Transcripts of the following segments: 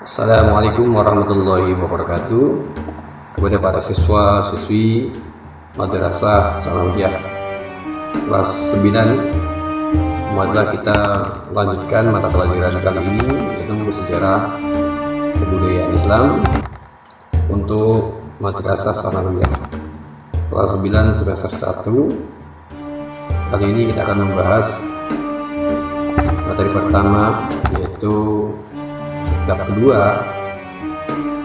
Assalamualaikum warahmatullahi wabarakatuh. Kepada para siswa-siswi Madrasah Sanawiyah kelas 9, marilah kita lanjutkan mata pelajaran kali ini, yaitu sejarah kebudayaan Islam untuk Madrasah Sanawiyah kelas 9 semester 1. Kali ini kita akan membahas materi pertama, yaitu bab kedua,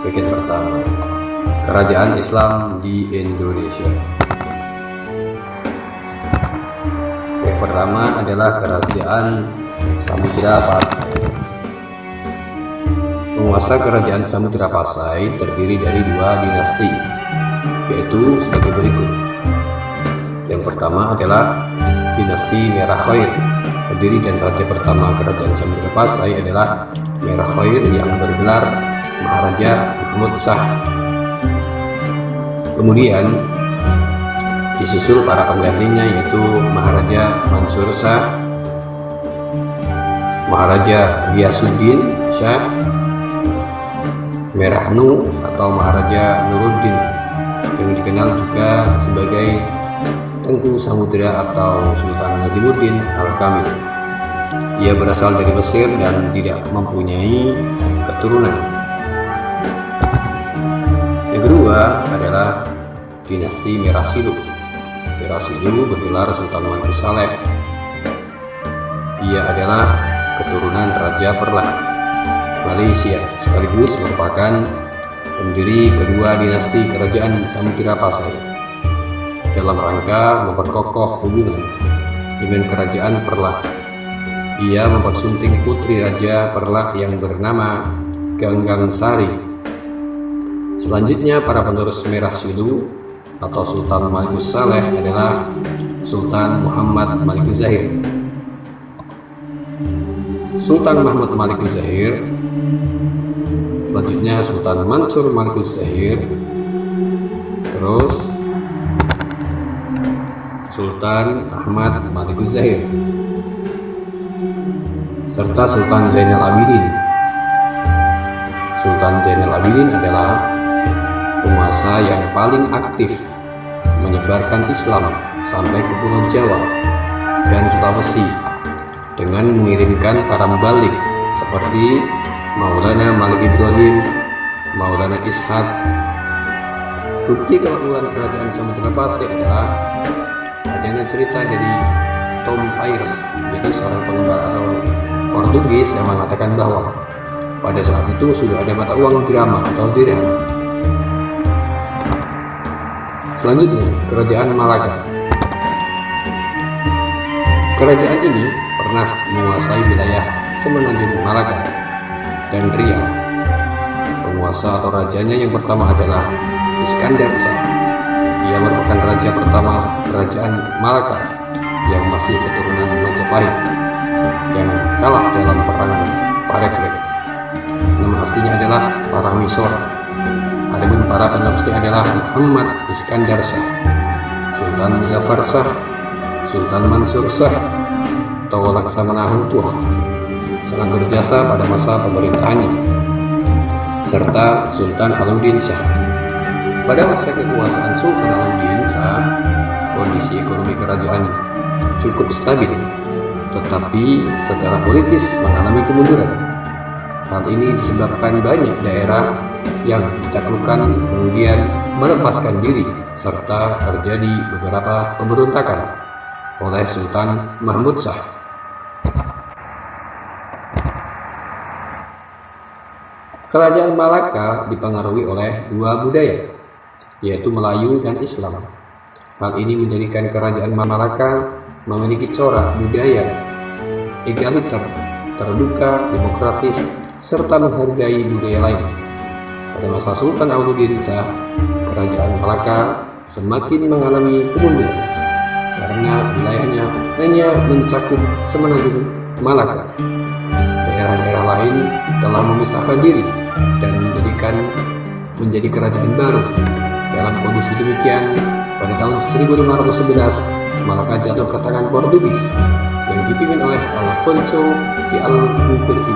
bagian pertama, kerajaan Islam di Indonesia. Yang pertama adalah kerajaan Samudra Pasai. Penguasa kerajaan Samudra Pasai terdiri dari dua dinasti, yaitu sebagai berikut. Yang pertama adalah dinasti Merah Khair. Pendiri dan raja pertama kerajaan Samudra Pasai adalah Merah Khair yang bergelar Maharaja Mahmud Shah. Kemudian disusul para penggantinya, yaitu Maharaja Mansur Shah, Maharaja Ghiyasuddin Shah, Merah Nu atau Maharaja Nuruddin, yang dikenal juga sebagai Tengku Samudra atau Sultan Nazimuddin Al-Kamil. Ia berasal dari Mesir dan tidak mempunyai keturunan. Yang kedua adalah dinasti Merah Silu. Merah Silu bergelar Sultan Mangku Saleh. Ia adalah keturunan Raja Perlah, Malaysia, sekaligus merupakan pendiri kedua dinasti kerajaan Samudra Pasai dalam rangka memperkokoh hubungan dengan kerajaan Perlah. Ia mempersunting putri Raja Perlah yang bernama Ganggang Sari. Selanjutnya para penerus Merah Silu atau Sultan Malikus Saleh adalah Sultan Muhammad Malikus Zahir, Sultan Mahmud Malikus Zahir, selanjutnya Sultan Mansur Malikus Zahir, terus Sultan Ahmad Malikus Zahir, serta Sultan Zainal Abidin. Sultan Zainal Abidin adalah penguasa yang paling aktif menyebarkan Islam sampai ke Pulau Jawa dan Sulawesi dengan mengirimkan para mubalik seperti Maulana Malik Ibrahim, Maulana Ishaq. Bukti kemakmuran kerajaan Samudra Pasai adalah adanya cerita dari Tom Ayres, yaitu seorang pengembara asal Portugis yang mengatakan bahwa pada saat itu sudah ada mata uang dirham atau dirham. Selanjutnya, kerajaan Malaka. Kerajaan ini pernah menguasai wilayah semenanjung Malaka dan Riau. Penguasa atau rajanya yang pertama adalah Iskandar Shah. Ia merupakan raja pertama kerajaan Malaka yang masih keturunan Majapahit yang kalah dalam perang Parekrek. Nama aslinya adalah Paramisor. Adapun para penerusnya adalah Muhammad Iskandar Shah, Sultan Muzaffar Shah, Sultan Mansur Shah atau Laksamana Hang Tuah, sangat berjasa pada masa pemerintahannya, serta Sultan Alauddin Shah. Pada masa kekuasaan Sultan Alauddin Shah, kondisi ekonomi kerajaan cukup stabil, tetapi secara politis mengalami kemunduran. Hal ini disebabkan banyak daerah yang ditaklukkan kemudian melepaskan diri, serta terjadi beberapa pemberontakan oleh Sultan Mahmud Shah. Kerajaan Malaka dipengaruhi oleh dua budaya, yaitu Melayu dan Islam. Hal ini menjadikan kerajaan Malaka memiliki corak budaya egaliter, terbuka, demokratis, serta menghargai budaya lain. Pada masa Sultan Alauddin Shah, kerajaan Malaka semakin mengalami kemunduran karena wilayahnya hanya mencakup semenanjung Malaka. Daerah-daerah lain telah memisahkan diri dan menjadi kerajaan baru. Dalam kondisi demikian, pada tahun 1511 Malaka jatuh ke tangan Portugis yang dipimpin oleh Alfonso de Albuquerque.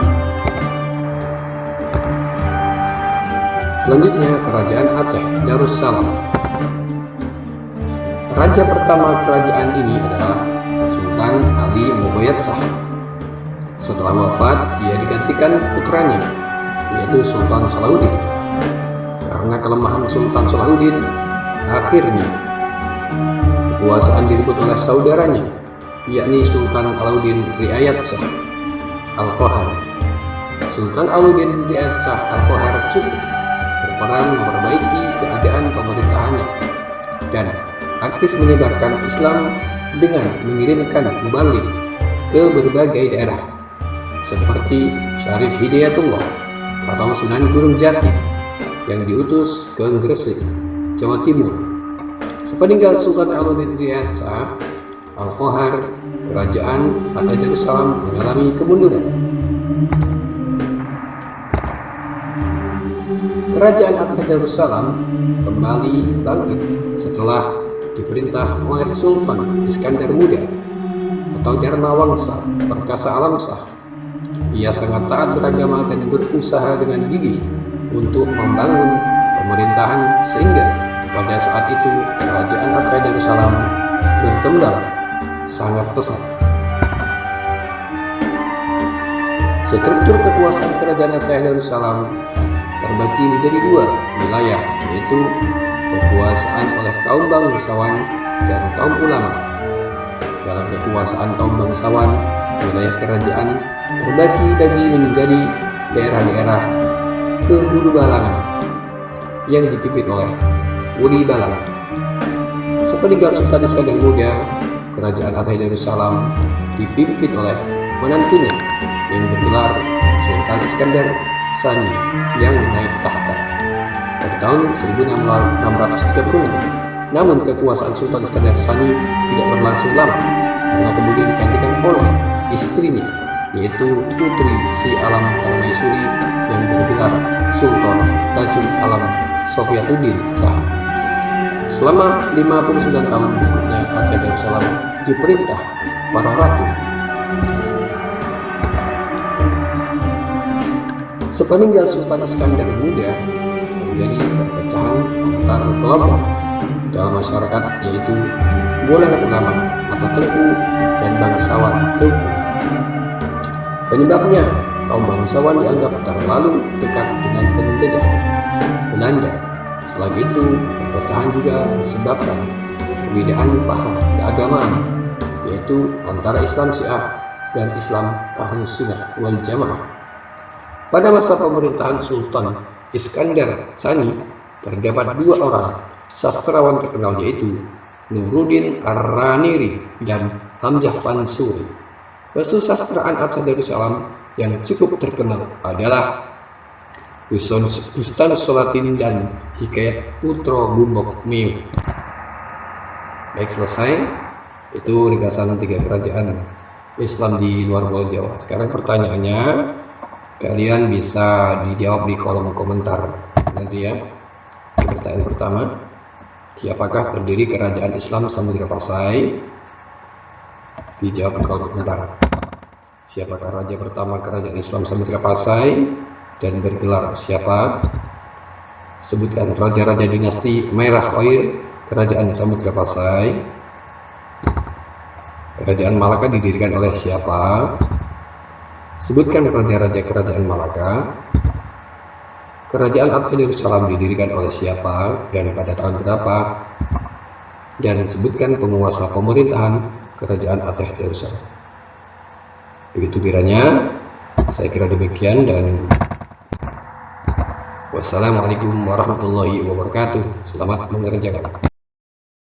Selanjutnya, Kerajaan Aceh Darussalam. Raja pertama kerajaan ini adalah Sultan Ali Mubayyad Shah. Setelah wafat, ia digantikan putranya, yaitu Sultan Salahuddin. Karena kelemahan Sultan Salahuddin, akhirnya kekuasaan direbut oleh saudaranya, yakni Sultan Alauddin Riayat Shah Al-Qahar. Sultan Alauddin Riayat Shah Al-Qahar cukup berperan memperbaiki keadaan pemerintahannya dan aktif menyebarkan Islam dengan mengirimkan mubalik ke berbagai daerah seperti Syarif Hidayatullah atau Sunan Gunung Jati yang diutus ke Gresik, Jawa Timur. Sepeninggal Sultan Alauddin Riayat Shah Al-Qahar, kerajaan Aceh Darussalam mengalami kemunduran. Kerajaan Aceh Darussalam kembali bangkit setelah diperintah oleh Sultan Iskandar Muda atau Dharma Wangsa Perkasa Alam Shah. Ia sangat taat beragama dan berusaha dengan gigih untuk membangun pemerintahan sehingga pada saat itu kerajaan Aceh Darussalam berkembang sangat pesat. Struktur kekuasaan kerajaan Aceh Darussalam terbagi menjadi dua wilayah, yaitu kekuasaan oleh kaum bangsawan dan kaum ulama. Dalam kekuasaan kaum bangsawan, wilayah kerajaan terbagi menjadi daerah-daerah Hulu Balangan yang dipimpin oleh Wuli Balang. Sepeninggal Sultan Iskandar Muda, kerajaan Aceh Darussalam dipimpin oleh menantunya yang bergelar Sultan Iskandar Sani yang naik tahta pada tahun 1636. Namun kekuasaan Sultan Iskandar Sani tidak berlangsung lama karena kemudian digantikan oleh istrinya, yaitu Putri Si Alam Permaisuri yang bergelar Sultan Tajul Alam Sofiyatuddin Shah. Selama 59 tahun berikutnya, Aceh Darussalam diperintah para ratu. Sepeninggal Sultan Iskandar Muda, terjadi perpecahan antar kelompok dalam masyarakat, yaitu golongan ulama atau Tengku dan bangsawan Tengku. Penyebabnya, kaum bangsawan dianggap terlalu dekat dengan penjajah Belanda. Selain itu, perpecahan juga disebabkan perbedaan paham keagamaan, yaitu antara Islam Syiah dan Islam Ahlus Sunnah wal Jamaah. Pada masa pemerintahan Sultan Iskandar Sani, terdapat dua orang sastrawan terkenal, yaitu Nuruddin Ar-Raniri dan Hamzah Fansuri. Kesusastraan Aceh Darussalam yang cukup terkenal adalah Bustan Solatin dan Hikayat Putra Bumbok Miu. Baik, selesai. Itu ringkasan 3 kerajaan Islam di luar Pulau Jawa. Sekarang pertanyaannya, kalian bisa dijawab di kolom komentar nanti ya. Pertanyaan pertama, siapakah pendiri kerajaan Islam Samudra Pasai? Dijawab di kolom komentar. Siapakah raja pertama kerajaan Islam Samudra Pasai dan bergelar siapa? Sebutkan raja-raja dinasti Merah Oir kerajaan Samudra Pasai. Kerajaan Malaka didirikan oleh siapa? Sebutkan raja-raja kerajaan Malaka. Kerajaan Aceh Darussalam didirikan oleh siapa dan pada tahun berapa? Dan sebutkan penguasa pemerintahan kerajaan Aceh Darussalam. Begitu kiranya, saya kira demikian, dan wassalamualaikum warahmatullahi wabarakatuh. Selamat mengerjakan.